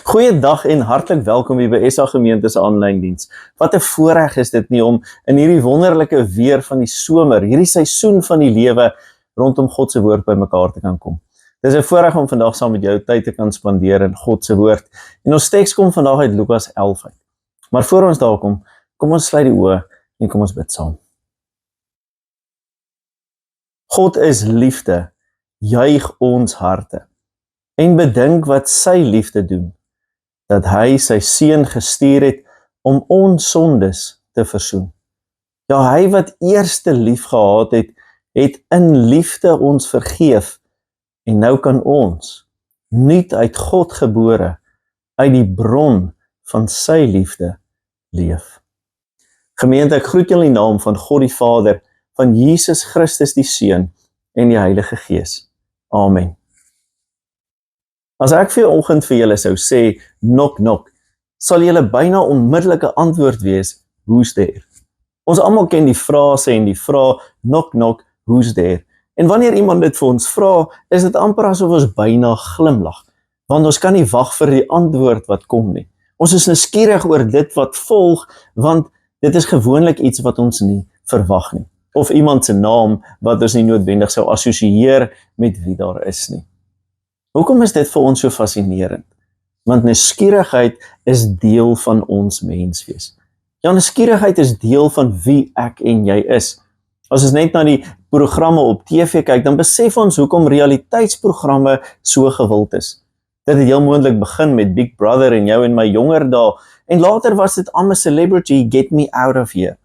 Goeiedag en hartlik welkom hier by SA Gemeente se aanlyn diens. Wat 'n voorreg is dit nie om in hierdie wonderlike weer van die somer, hierdie seisoen van die lewe rondom God se woord by mekaar te kan kom. Dis 'n voorreg om vandag saam met jou tyd te kan spandeer in God se woord. En ons teks kom vandag uit Lukas 11 uit. Maar voor ons daar kom ons sluit die oë en kom ons bid saam. God is liefde, juig ons harte. En bedink wat sy liefde doen, dat hy sy seun gestuur het om ons sondes te versoen. Ja, hy wat eerste lief gehad het, het in liefde ons vergeef, en nou kan ons, nuut uit God gebore, uit die bron van sy liefde leef. Gemeente, ek groet julle in die naam van God die Vader, van Jesus Christus die Seun en die Heilige Gees. Amen. As ek vir oggend vir julle sou sê, knock knock, sal julle byna onmiddellike antwoord wees, who's there? Ons almal ken die frase en die vraag, knock knock, who's there? En wanneer iemand dit vir ons vra, is dit amper asof ons byna glimlag, want ons kan nie wag vir die antwoord wat kom nie. Ons is nuuskierig oor dit wat volg, want dit is gewoonlik iets wat ons nie verwag nie. Of iemand se naam wat ons nie noodwendig sou assosieer met wie daar is nie. Hoekom is dit vir ons so fascinerend? Want nuuskierigheid is deel van ons menswees. Ja, nuuskierigheid is deel van wie ek en jy is. As ons net na die programme op TV kyk, dan besef ons hoekom realiteitsprogramme so gewild is. Dit het heel moontlik begin met Big Brother en jou en my jonger dae, en later was dit I'm a Celebrity, Get Me Out of Here.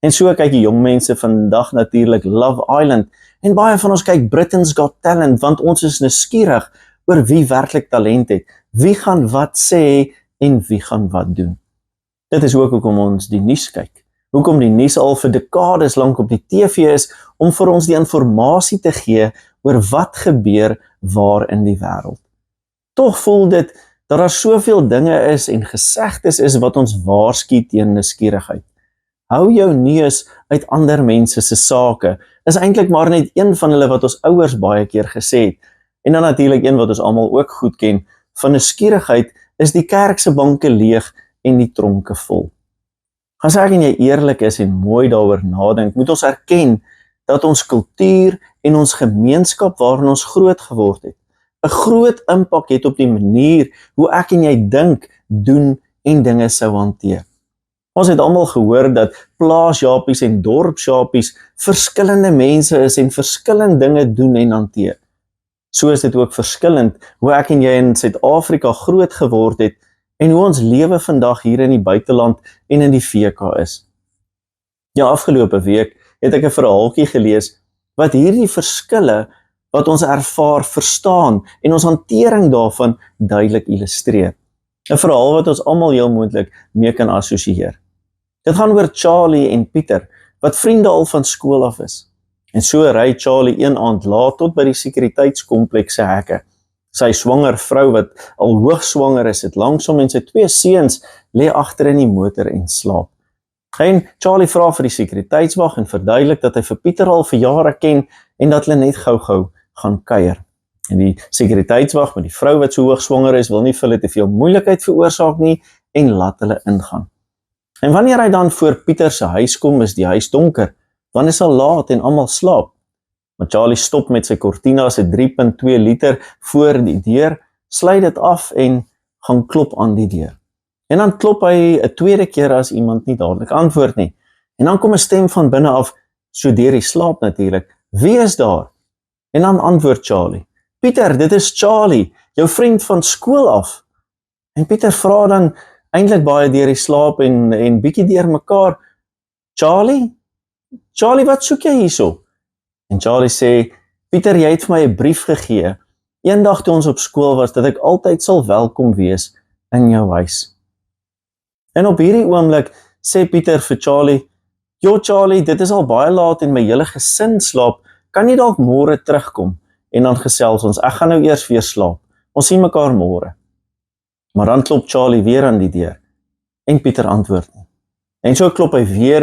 En so kyk die jong mense vandag natuurlik Love Island, en baie van ons kyk Britain's Got Talent, want ons is nuuskierig oor wie werklik talent het, wie gaan wat sê en wie gaan wat doen. Dit is ook hoekom ons die nuus kyk, hoekom die nuus al vir dekades lank op die TV is, om vir ons die inligting te gee oor wat gebeur waar in die wêreld. Tog voel dit dat daar soveel dinge is en gesegdes is wat ons waarsku teen nuuskierigheid. Hou jou neus uit ander mense se sake, is eintlik maar net een van hulle wat ons ouers baie keer gesê het. En dan natuurlik een wat ons almal ook goed ken, van nuuskierigheid is die kerk se banke leeg en die tronke vol. As ek en jy eerlik is en mooi daaroor nadink, moet ons erken dat ons kultuur en ons gemeenskap waarin ons groot geword het, 'n groot impak het op die manier hoe ek en jy dink, doen en dinge sou hanteer. Ons het almal gehoor dat plaasjapies en dorpsjapies verskillende mense is en verskillende dinge doen en hanteer. So is dit ook verskillend hoe ek en jy in Suid-Afrika groot geword het en hoe ons lewe vandag hier in die buiteland en in die VK is. Ja, afgelope week het ek 'n verhaaltjie gelees wat hierdie verskille wat ons ervaar, verstaan en ons hantering daarvan duidelik illustreer. 'n Verhaal wat ons almal heel moontlik mee kan assosieer. Dit gaan oor Charlie en Pieter, wat vriende al van skool af is. En so ry Charlie een aand laat tot by die sekuriteitskompleks se hekke. Sy swanger vrou wat al hoogswanger is, het langsom en sy 2 seuns lê agter in die motor en slaap. En Charlie vra vir die sekuriteitswag en verduidelik dat hy vir Pieter al vir jare ken en dat hulle net gou-gou gaan kuier. En die sekuriteitswag met die vrou wat so hoogswanger is, wil nie vir hulle te veel moeilikheid veroorsaak nie en laat hulle ingaan. En wanneer hy dan voor Pieter se huis kom, is die huis donker, want dit is al laat en almal slaap. Maar Charlie stop met sy Cortina se 3.2 liter voor die deur, sluit dit af en gaan klop aan die deur. En dan klop hy 'n tweede keer as iemand nie dadelik antwoord nie. En dan kom 'n stem van binne af, so deur die slaap natuurlik. Wie is daar? En dan antwoord Charlie. Pieter, dit is Charlie, jou vriend van skool af. En Pieter vra dan eintlik baie deur die slaap en bietjie deur mekaar, Charlie, wat soek jy hierso? En Charlie sê, Pieter, jy het vir my 'n brief gegee, eendag toe ons op skool was, dat ek altyd sal welkom wees in jou huis. En op hierdie oomblik sê Pieter vir Charlie, Jo Charlie, dit is al baie laat en my hele gesin slaap, kan jy dalk môre terugkom? En dan gesels ons, ek gaan nou eers weer slaap, ons sien mekaar môre. Maar dan klop Charlie weer aan die deur, en Pieter antwoord nie. En so klop hy weer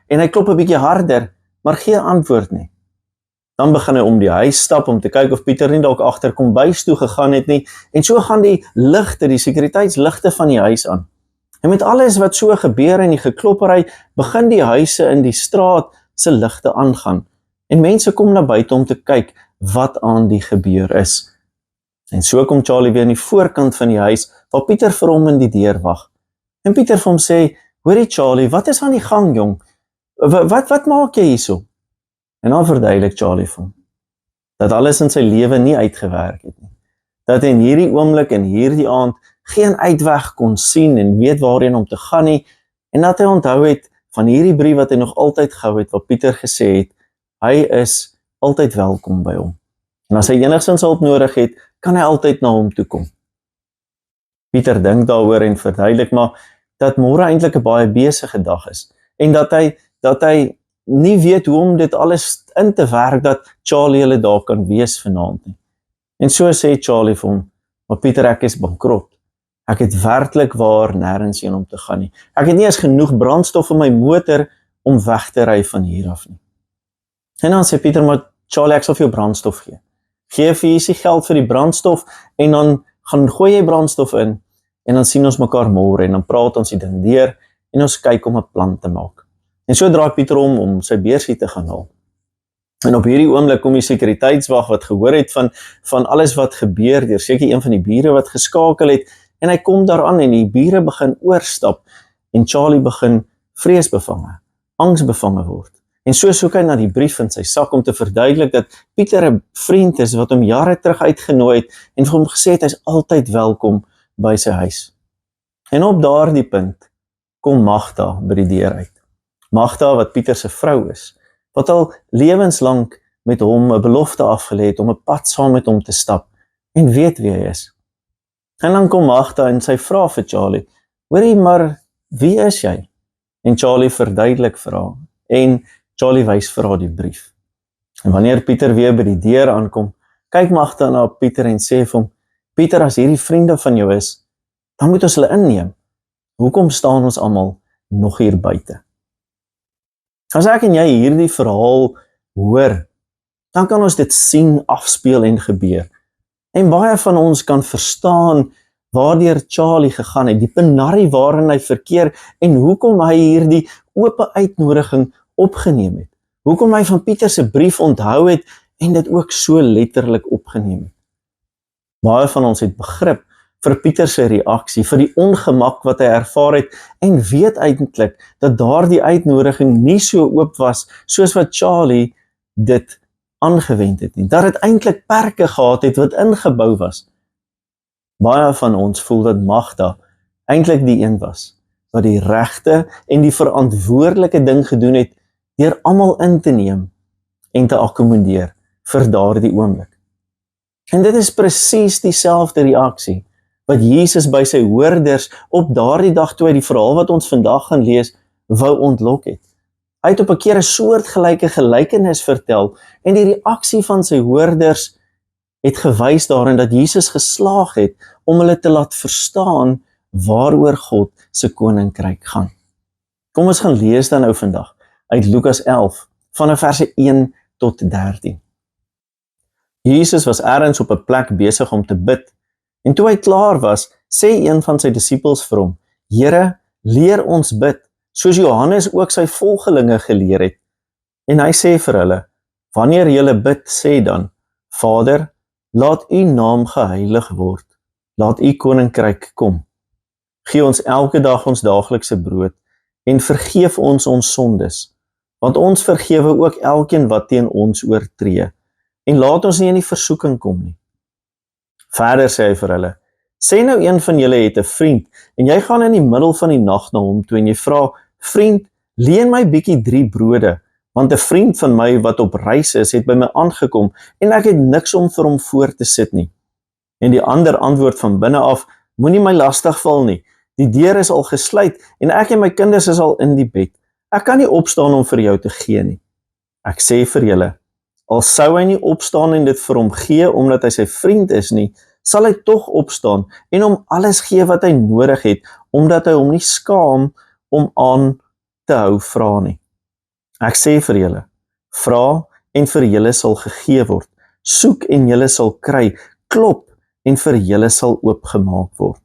en hy klop 'n bietjie harder, maar geen antwoord nie. Dan begin hy om die huis stap om te kyk of Pieter nie dalk agter kombuis toe gegaan het nie, en so gaan die ligte, die sekuriteitsligte van die huis aan. En met alles wat so gebeur en die gekloppery, begin die huise in die straat se ligte aangaan. En mense kom na buite om te kyk wat aan die gebeur is. En so kom Charlie weer in die voorkant van die huis, waar Pieter vir hom in die deur wag. En Pieter vir hom sê, hoorie Charlie, wat is aan die gang jong? Wat maak jy hierso? En dan verduidelik Charlie vir hom, dat alles in sy lewe nie uitgewerk het nie. Dat hy in hierdie oomblik en hierdie aand geen uitweg kon sien en weet waarheen om te gaan nie, en dat hy onthou het van hierdie brief wat hy nog altyd gehou het, wat Pieter gesê het, hy is altyd welkom by hom. En as hy enigstens hulp nodig het, kan hy altyd na hom toe kom. Pieter dink daaroor en verduidelik maar, dat môre eintlik 'n baie besige dag is, en dat hy nie weet hoe om dit alles in te werk, dat Charlie hulle daar kan wees vanaand nie. En so sê Charlie vir hom, maar Pieter, ek is bankrot. Ek het werklik waar nêrens heen om te gaan nie. Ek het nie eens genoeg brandstof in my motor om weg te ry van hier af nie. En dan sê Pieter, maar Charlie, ek sal vir jou brandstof gee. Gee vir Jesusie geld vir die brandstof, en dan gaan gooi jy brandstof in, en dan sien ons mekaar môre, en dan praat ons die ding deur, en ons kyk om 'n plan te maak. En so draai Pieter om sy beursie te gaan haal. En op hierdie oomblik kom die sekuriteitswag wat gehoor het van alles wat gebeur, deur seker een van die bure wat geskakel het, en hy kom daaraan en die bure begin oorstap, en Charlie begin vreesbevange, angsbevange word. En so soek hy na die brief in sy sak om te verduidelik dat Pieter 'n vriend is wat hom jare terug uitgenooi het, en vir hom gesê het, hy is altyd welkom by sy huis. En op daardie punt kom Magda by die deur uit. Magda wat Pieter se vrou is, wat al lewenslank met hom 'n belofte afgelê het om 'n pad saam met hom te stap, en weet wie hy is. En dan kom Magda en sy vra vir Charlie, hoorie, maar wie is jy? En Charlie verduidelik vir haar, en Charlie wys vir haar die brief. En wanneer Pieter weer by die deur aankom, kyk Magda na Pieter en sê vir hom, Pieter, as hierdie vriende van jou is, dan moet ons hulle inneem. Hoekom staan ons almal nog hier buite? As ek en jy hierdie verhaal hoor, dan kan ons dit sien, afspeel en gebeur. En baie van ons kan verstaan waardeur Charlie gegaan het, die penarie waarin hy verkeer, en hoekom hy hierdie oop uitnodiging opgeneem het. Hoekom hy van Pieter se brief onthou het, en dit ook so letterlik opgeneem het. Baie van ons het begrip vir Pieter se reaksie, vir die ongemak wat hy ervaar het, en weet eintlik dat daardie uitnodiging nie so oop was, soos wat Charlie dit aangewend het nie, dat dit eintlik perke gehad het wat ingebou was. Baie van ons voel dat Magda eintlik die een was, wat die regte en die verantwoordelike ding gedoen het, deur almal in te neem en te akkommodeer vir daardie oomblik. En dit is presies dieselfde reaksie wat Jesus by sy hoorders op daardie dag toe hy die verhaal wat ons vandag gaan lees, wou ontlok het. Hy het op 'n keer 'n soortgelyke gelykenis vertel, en die reaksie van sy hoorders het gewys daarin dat Jesus geslaag het om hulle te laat verstaan waaroor God se koninkryk gaan. Kom ons gaan lees dan nou vandag uit Lukas 11 vanaf verse 1 tot 13. Jesus was ergens op 'n plek besig om te bid, en toe hy klaar was, sê een van sy disippels vir hom, Here, leer ons bid, soos Johannes ook sy volgelinge geleer het. En hy sê vir hulle, wanneer julle bid, sê dan, Vader, laat u naam geheilig word, laat u koninkryk kom. Gee ons elke dag ons daaglikse brood, en vergeef ons sondes, want ons vergewe ook elkeen wat teen ons oortree, en laat ons nie in die versoeking kom nie. Verder sê hy vir hulle, sê nou een van julle het 'n vriend, en jy gaan in die middel van die nag na hom toe, en jy vra, vriend, leen my bietjie 3 brode, want 'n vriend van my wat op reis is, het by my aangekom, en ek het niks om vir hom voor te sit nie. En die ander antwoord van binne af, moenie my lastig val nie, die deur is al gesluit, en ek en my kinders is al in die bed. Ek kan nie opstaan om vir jou te gee nie. Ek sê vir julle, al sou hy nie opstaan en dit vir hom gee, omdat hy sy vriend is nie, sal hy tog opstaan en hom alles gee wat hy nodig het, omdat hy hom nie skaam om aan te hou vra nie. Ek sê vir julle, vra en vir julle sal gegee word. Soek en julle sal kry, klop en vir julle sal oopgemaak word.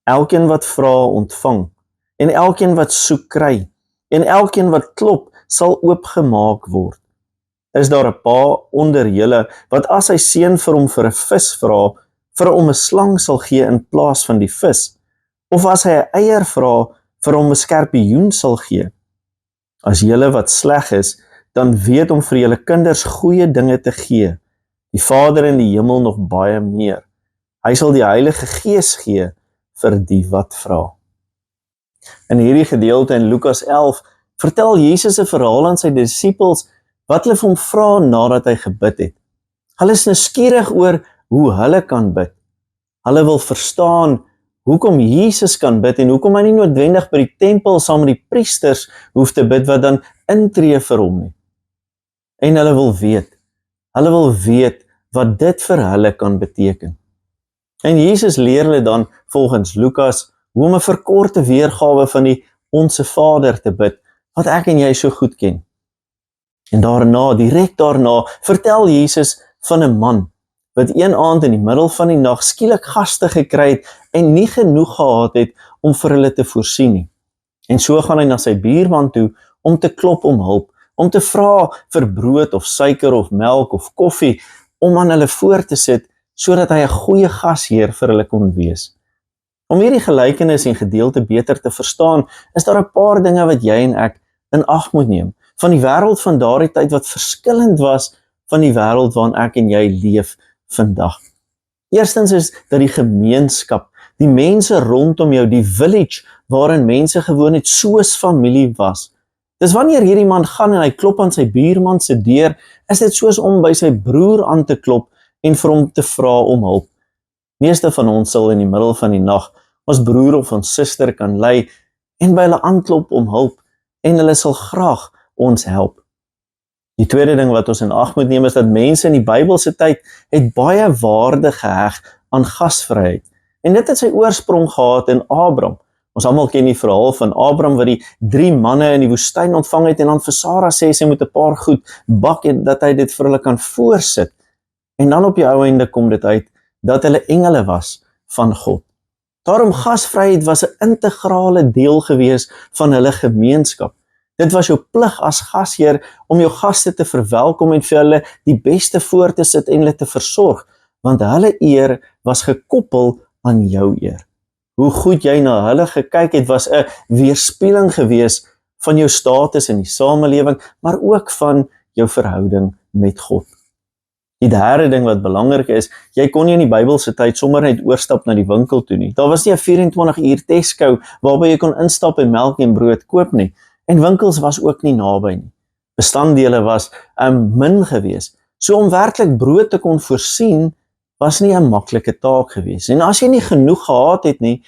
Elkeen wat vra ontvang, en elkeen wat soek kry, en elkeen wat klop sal oopgemaak word. Is daar 'n pa onder julle wat as sy seun vir hom vir 'n vis vra, vir hom 'n slang sal gee in plaas van die vis? Of as hy 'n eier vra, vir hom 'n skorpioen sal gee? As julle wat sleg is, dan weet om vir julle kinders goeie dinge te gee, die Vader in die hemel nog baie meer. Hy sal die Heilige Gees gee vir die wat vra. In hierdie gedeelte in Lukas 11 vertel Jesus 'n verhaal aan sy disippels wat hulle vir hom vra nadat hy gebid het. Hulle is nuuskierig oor hoe hulle kan bid. Hulle wil verstaan hoekom Jesus kan bid en hoekom hy nie noodwendig by die tempel saam met die priesters hoef te bid wat dan intree vir hom nie. En hulle wil weet wat dit vir hulle kan beteken. En Jesus leer hulle dan volgens Lukas hoe om 'n verkorte weergawe van die Onse Vader te bid, wat ek en jy so goed ken. En direk daarna, vertel Jesus van 'n man wat een aand in die middel van die nag skielik gaste gekry het en nie genoeg gehad het om vir hulle te voorsien nie. En so gaan hy na sy buurman toe om te klop om hulp, om te vra vir brood of suiker of melk of koffie, om aan hulle voor te sit, sodat hy 'n goeie gasheer vir hulle kon wees. Om hierdie gelykenis en gedeelte beter te verstaan, is daar 'n paar dinge wat jy en ek in ag moet neem, van die wêreld van daardie tyd wat verskillend was van die wêreld waarin ek en jy leef vandag. Eerstens is dat die gemeenskap, die mense rondom jou, die village waarin mense gewoon het soos familie was. Dis wanneer hierdie man gaan en hy klop aan sy buurman se deur, is dit soos om by sy broer aan te klop en vir hom te vra om hulp. Meeste van ons sal in die middel van die nag ons broer of ons suster kan lei en by hulle aanklop om hulp en hulle sal graag ons help. Die tweede ding wat ons in ag moet neem is dat mense in die Bybelse tyd het baie waarde geheg aan gasvryheid. En dit het sy oorsprong gehad in Abraham. Ons almal ken die verhaal van Abraham wat die 3 manne in die woestyn ontvang het en dan vir Sara sê sy moet 'n paar goed bak en dat hy dit vir hulle kan voorsit. En dan op die ou einde kom dit uit dat hulle engele was van God. Daarom gasvryheid was 'n integrale deel gewees van hulle gemeenskap. Dit was jou plig as gasheer om jou gaste te verwelkom en vir hulle die beste voor te sit en hulle te versorg, want hulle eer was gekoppel aan jou eer. Hoe goed jy na hulle gekyk het was 'n weerspieëling gewees van jou status in die samelewing, maar ook van jou verhouding met God. Die derde ding wat belangrik is, jy kon nie in die Bybelse tyd sommer net oorstap na die winkel toe nie. Daar was nie 'n 24 uur Tesco waarby jy kon instap en melk en brood koop nie. En winkels was ook nie naby nie. Bestanddele was min gewees. So om werklik brood te kon voorsien, was nie 'n maklike taak gewees. En as jy nie genoeg gehad het nie,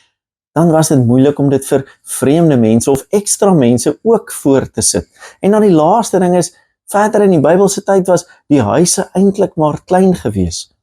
dan was dit moeilik om dit vir vreemde mense of ekstra mense ook voor te sit. En dan die laaste ding is, verder in die Bybelse tyd was die huise eintlik maar klein gewees.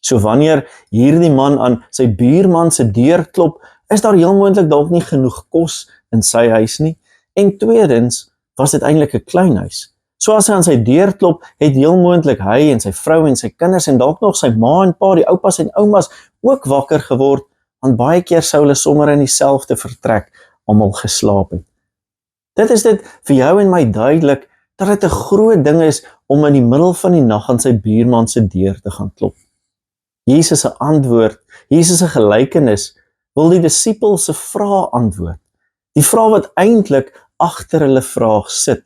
So wanneer hierdie man aan sy buurman se deur klop, is daar heel moontlik dalk nie genoeg kos in sy huis nie. En tweedens was dit eintlik 'n klein huis. So as hy aan sy deur klop, het heel moontlik hy en sy vrou en sy kinders en dalk nog sy ma en pa, die oupas en oumas ook wakker geword, want baie keer sou hulle sommer in dieselfde vertrek almal geslaap het. Dit is dit vir jou en my duidelik dat dit 'n groot ding is om in die middel van die nag aan sy buurman se deur te gaan klop. Jesus se antwoord, Jesus se gelykenis wil die disippels se vraag antwoord. Die vraag wat eintlik agter hulle vraag sit.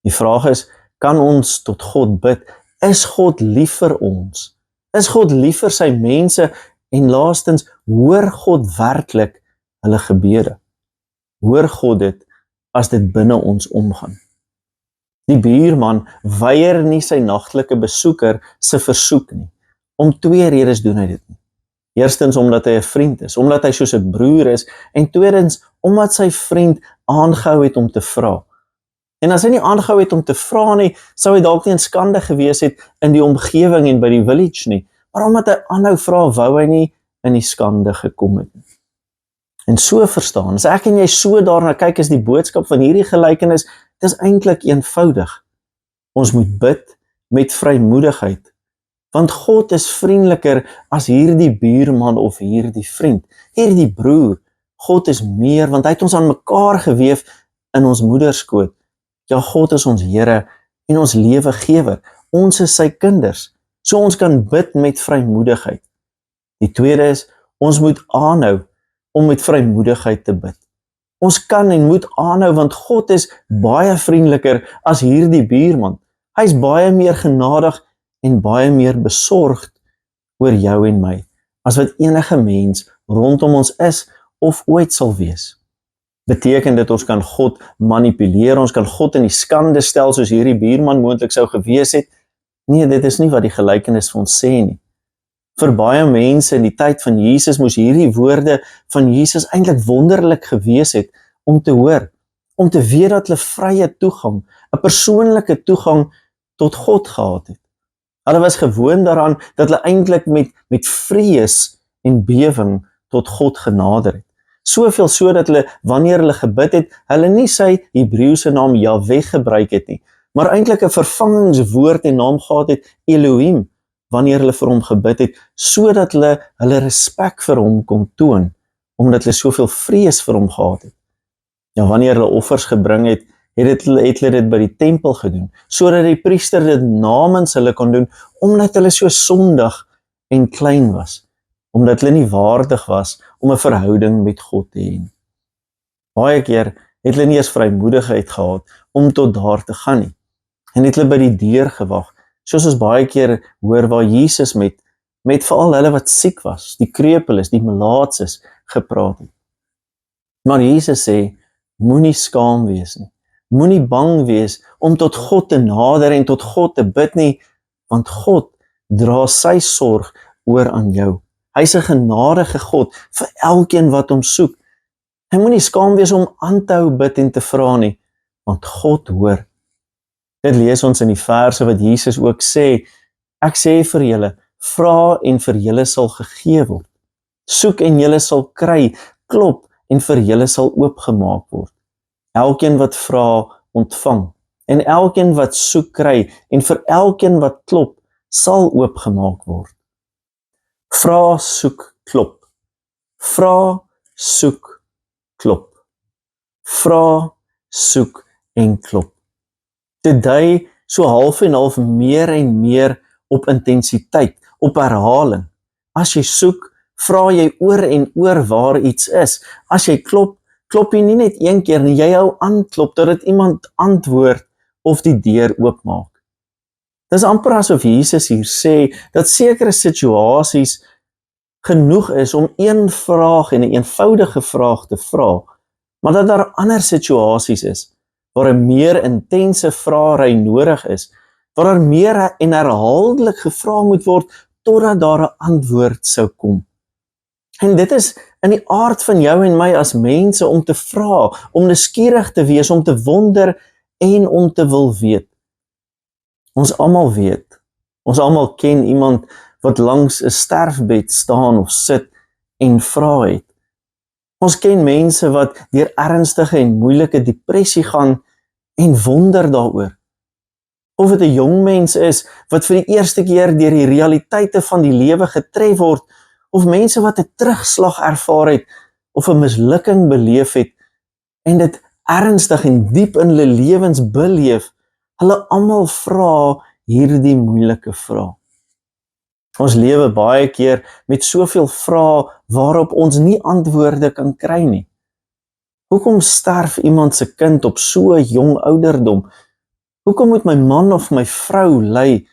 Die vraag is, kan ons tot God bid? Is God lief vir ons? Is God lief vir sy mense? En laastens, hoor God werklik hulle gebede? Hoor God dit as dit binne ons omgaan? Die buurman weier nie sy nagtelike besoeker se versoek nie. Om 2 redes doen hy dit nie. Eerstens omdat hy 'n vriend is, omdat hy soos 'n broer is, en tweedens omdat sy vriend aangehou het om te vra. En as hy nie aangehou het om te vra nie, sou hy dalk nie in skande gewees het in die omgewing en by die village nie, maar omdat hy aanhou vra, wou hy nie in die skande gekom het nie. En so verstaan, as ek en jy so daarna kyk, is die boodskap van hierdie gelykenis, dit is eintlik eenvoudig. Ons moet bid met vrymoedigheid. Want God is vriendeliker as hierdie buurman of hierdie vriend, hierdie broer. God is meer, want hy het ons aan mekaar geweef in ons moederskoot. Ja, God is ons Here en ons lewegewer. Ons is sy kinders, so ons kan bid met vrymoedigheid. Die tweede is, ons moet aanhou om met vrymoedigheid te bid. Ons kan en moet aanhou, want God is baie vriendeliker as hierdie buurman. Hy is baie meer genadig en baie meer besorgd oor jou en my, as wat enige mens rondom ons is of ooit sal wees. Beteken dit ons kan God manipuleer, ons kan God in die skande stel soos hierdie buurman moontlik sou gewees het? Nee, dit is nie wat die gelykenis vir ons sê nie. Vir baie mense in die tyd van Jesus moes hierdie woorde van Jesus eintlik wonderlik gewees het om te hoor, om te weet dat hulle vrye toegang, 'n persoonlike toegang tot God gehad het. Hulle was gewoond daaraan dat hulle eintlik met vrees en bewing tot God genader het. Soveel so dat hulle, wanneer hulle gebid het, hulle nie sy Hebreëse naam Jahweh gebruik het nie, maar eintlik 'n vervangingswoord en naam gehad het, Elohim, wanneer hulle vir hom gebid het, sodat hulle respek vir hom kon toon, omdat hulle soveel vrees vir hom gehad het. Ja, wanneer hulle offers gebring het, het hulle dit by die tempel gedoen, sodat die priester dit namens hulle kon doen, omdat hulle so sondig en klein was, omdat hulle nie waardig was om 'n verhouding met God te hê. Baie keer het hulle nie eens vrymoedigheid gehad om tot daar te gaan nie, en het hulle by die deur gewag, soos ons baie keer hoor waar Jesus met veral hulle wat siek was, die krepeles, die melaatses gepraat het. Maar Jesus sê, moenie skaam wees nie, moenie bang wees om tot God te nader en tot God te bid nie, want God dra sy sorg oor aan jou. Hy is 'n genadige God vir elkeen wat hom soek. Hy moenie skaam wees om aan te hou bid en te vra nie, want God hoor. Dit lees ons in die verse wat Jesus ook sê, ek sê vir julle, vra en vir julle sal gegee word. Soek en julle sal kry, klop en vir julle sal oopgemaak word. Elkeen wat vra, ontvang, en elkeen wat soek kry, en vir elkeen wat klop, sal oopgemaak word. Vra, soek, klop. Vra, soek, klop. Vra, soek en klop. Dit dui so half en half meer en meer op intensiteit, op herhaling. As jy soek, vra jy oor en oor waar iets is. As jy klop, klop jy nie net een keer nie, jy hou aan klop totdat iemand antwoord of die deur oopmaak. Dis amper asof Jesus hier sê dat sekere situasies genoeg is om een vraag en 'n eenvoudige vraag te vra, maar dat daar ander situasies is waar 'n meer intense vraery nodig is, waar daar meer en herhaaldelik gevra moet word totdat daar 'n antwoord sou kom. En dit is in die aard van jou en my as mense om te vra, om nuuskierig te wees, om te wonder en om te wil weet. Ons almal weet, ons almal ken iemand wat langs 'n sterfbed staan of sit en vra het. Ons ken mense wat deur ernstige en moeilike depressie gaan en wonder daaroor. Of dit 'n jong mens is wat vir die eerste keer deur die realiteite van die lewe getref word, of mense wat 'n terugslag ervaar het of 'n mislukking beleef het en dit ernstig en diep in hulle lewens beleef, hulle almal vra hierdie moeilike vrae. Ons lewe baie keer met soveel vrae waarop ons nie antwoorde kan kry nie. Hoekom sterf iemand se kind op so 'n jong ouderdom? Hoekom moet my man of my vrou ly?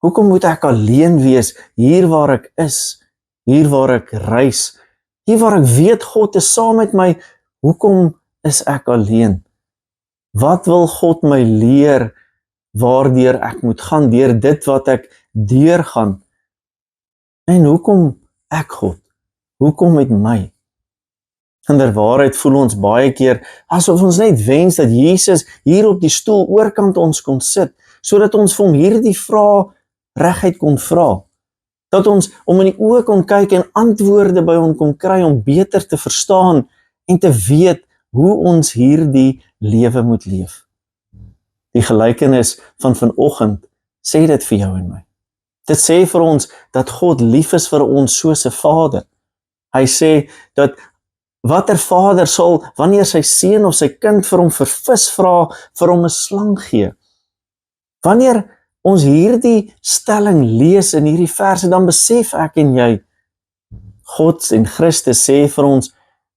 Hoekom moet ek alleen wees hier waar ek is? Hier waar ek reis, hier waar ek weet God is saam met my, hoekom is ek alleen? Wat wil God my leer waardeur ek moet gaan, deur dit wat ek deurgaan? En hoekom ek God? Hoekom met my? Inderwaarheid voel ons baie keer asof ons net wens dat Jesus hier op die stoel oorkant ons kon sit, sodat ons vir hom hierdie vrae reguit kon vra. Dat ons om in die oë kon kyk en antwoorde by hom kon kry om beter te verstaan en te weet hoe ons hierdie lewe moet leef. Die gelykenis van vanoggend sê dit vir jou en my. Dit sê vir ons dat God lief is vir ons soos 'n vader. Hy sê dat watter vader sal, wanneer sy seun of sy kind vir hom vir vis vra, vir hom 'n slang gee? Wanneer ons hierdie stelling lees in hierdie verse, dan besef ek en jy, God en Christus sê vir ons,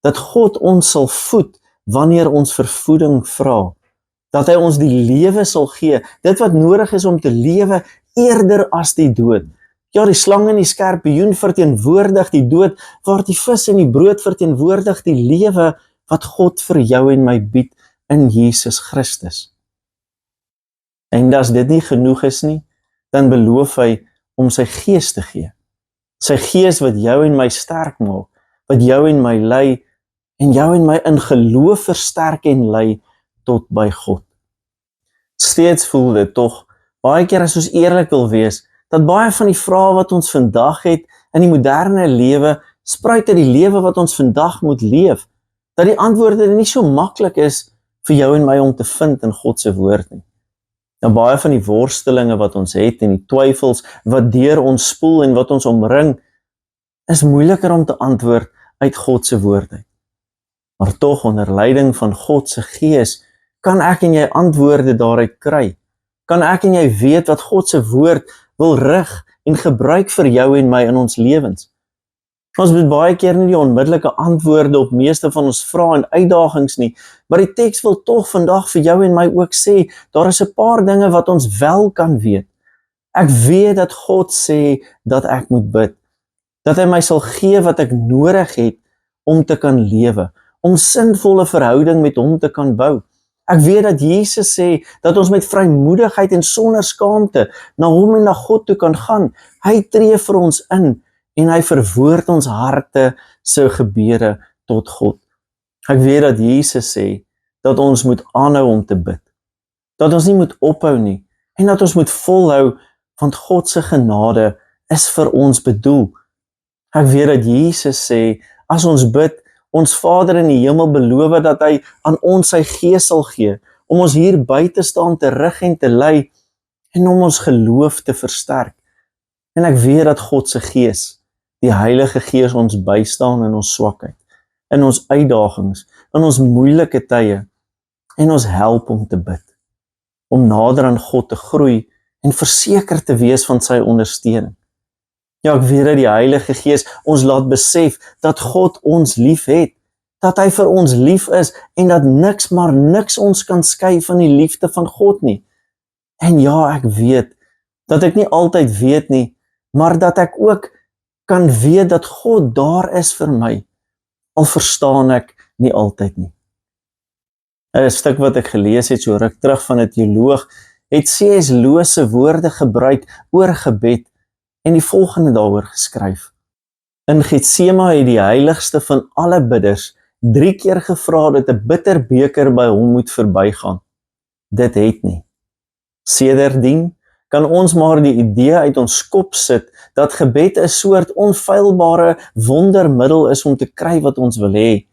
dat God ons sal voed, wanneer ons vir voeding vra. Dat hy ons die lewe sal gee, dit wat nodig is om te lewe, eerder as die dood. Ja, die slang en die skorpioen verteenwoordig die dood, waar die vis en die brood verteenwoordig die lewe, wat God vir jou en my bied, in Jesus Christus. En as dit nie genoeg is nie, dan beloof hy om sy gees te gee. Sy gees wat jou en my sterk maak, wat jou en my lei, en jou en my in geloof versterk en lei tot by God. Steeds voel dit tog, baie keer as ons eerlik wil wees, dat baie van die vrae wat ons vandag het in die moderne lewe, spruit uit die lewe wat ons vandag moet leef, dat die antwoorde nie so maklik is vir jou en my om te vind in God se woord nie. Nou baie van die worstelinge wat ons het en die twyfels wat deur ons spoel en wat ons omring, is moeiliker om te antwoord uit God se woord uit. Maar tog onder leiding van God se gees kan ek en jy antwoorde daaruit kry. Kan ek en jy weet wat God se woord wil rig en gebruik vir jou en my in ons lewens. Ons het baie keer nie die onmiddellike antwoorde op meeste van ons vrae en uitdagings nie, maar die teks wil tog vandag vir jou en my ook sê, daar is 'n paar dinge wat ons wel kan weet. Ek weet dat God sê dat ek moet bid, dat hy my sal gee wat ek nodig het om te kan lewe, om sinvolle verhouding met hom te kan bou. Ek weet dat Jesus sê dat ons met vrymoedigheid en sonder skaamte na hom en na God toe kan gaan. Hy tree vir ons in en hy verwoord ons harte se gebede tot God. Ek weet dat Jesus sê dat ons moet aanhou om te bid, dat ons nie moet ophou nie en dat ons moet volhou, want God se genade is vir ons bedoel. Ek weet dat Jesus sê, as ons bid, ons Vader in die hemel beloof dat hy aan ons sy gees sal gee, om ons hier buite staan te rig en te lei, en om ons geloof te versterk. En ek weet dat God se gees, die Heilige Gees, ons bystaan in ons swakheid, in ons uitdagings, in ons moeilike tye, en ons help om te bid, om nader aan God te groei, en verseker te wees van sy ondersteuning. Ja, ek weet dat die Heilige Gees ons laat besef dat God ons lief het, dat hy vir ons lief is en dat niks maar niks ons kan skei van die liefde van God nie. En ja, ek weet dat ek nie altyd weet nie, maar dat ek ook kan weet dat God daar is vir my, al verstaan ek nie altyd nie. 'n Stuk wat ek gelees het so ruk terug van 'n teoloog, het C.S. Lewis se woorde gebruik oor gebed en die volgende daaroor geskryf. In Getsema het die heiligste van alle bidders 3 keer gevra dat 'n bitter beker by hom moet verbygaan. Dit het nie. Sedertdien kan ons maar die idee uit ons kop sit dat gebed 'n soort onfeilbare wondermiddel is om te kry wat ons wil hê.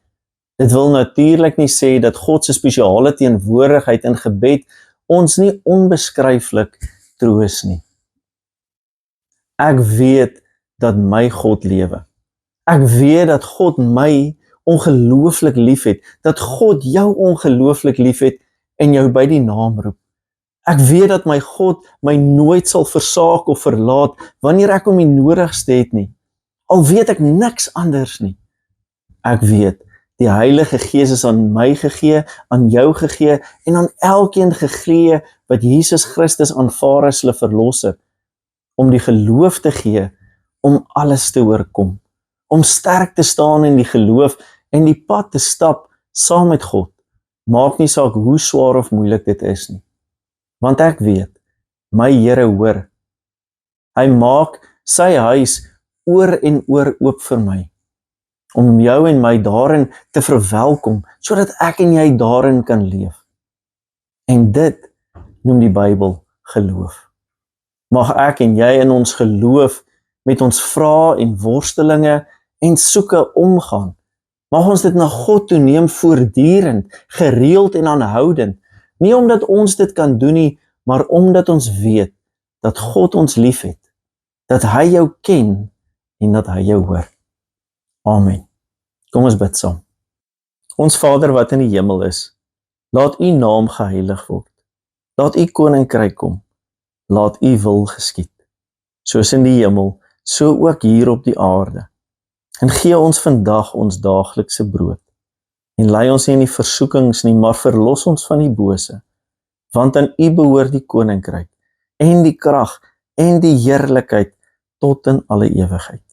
Dit wil natuurlik nie sê dat God se spesiale teenwoordigheid in gebed ons nie onbeskryflik troos nie. Ek weet dat my God lewe. Ek weet dat God my ongelooflik lief het, dat God jou ongelooflik lief het en jou by die naam roep. Ek weet dat my God my nooit sal versaak of verlaat wanneer ek hom die nodigste het nie. Al weet ek niks anders nie. Ek weet, die Heilige Gees is aan my gegee, aan jou gegee en aan elkeen gegee wat Jesus Christus aanvaar as hulle verlosser, om die geloof te gee, om alles te oorkom, om sterk te staan in die geloof en die pad te stap saam met God. Maak nie saak hoe swaar of moeilik dit is nie. Want ek weet, my Here hoor. Hy maak sy huis oor en oor oop vir my, om jou en my daarin te verwelkom, sodat ek en jy daarin kan leef. En dit noem die Bybel geloof. Mag ek en jy in ons geloof met ons vrae en worstelinge en soeke omgaan. Mag ons dit na God toe neem voortdurend, gereeld en aanhoudend. Nie omdat ons dit kan doen nie, maar omdat ons weet dat God ons lief het, dat hy jou ken en dat hy jou hoor. Amen. Kom ons bid saam. Ons Vader wat in die hemel is, laat u naam geheilig word. Laat u koninkryk kom. Laat u wil geskied. Soos in die hemel, so ook hier op die aarde. En gee ons vandag ons daaglikse brood. En lei ons nie in die versoekings nie, maar verlos ons van die bose. Want aan u behoort die koninkryk, en die krag, en die heerlikheid, tot in alle ewigheid.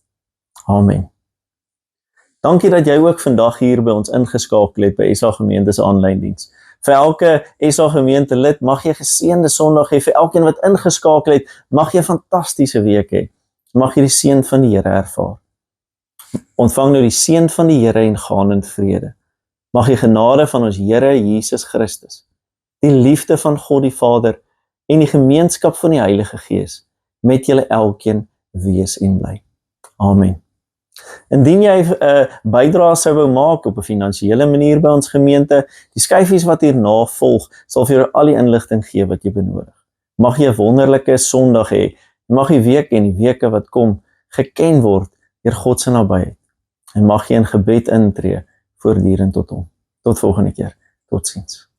Amen. Dankie dat jy ook vandag hier by ons ingeskakel het by SA Gemeente se aanlyn diens. Vir elke SA Gemeente lid mag jy 'n geseënde Sondag hê. Vir elkeen wat ingeskakel het, mag jy 'n fantastiese week hê. Mag jy die seën van die Here ervaar. Ontvang nou die seën van die Here en gaan in vrede. Mag die genade van ons Here Jesus Christus, die liefde van God die Vader en die gemeenskap van die Heilige Gees met julle elkeen wees en bly. Amen. Indien jy 'n bydrae sou wou maak op 'n finansiële manier by ons gemeente, die skyfies wat hierna volg, sal vir jou al die inligting gee wat jy benodig. Mag jy 'n wonderlike Sondag hê. Mag die week en die weke wat kom geken word deur God se nabyheid. En mag jy in gebed intree voortdurend tot hom. Tot volgende keer. Totsiens.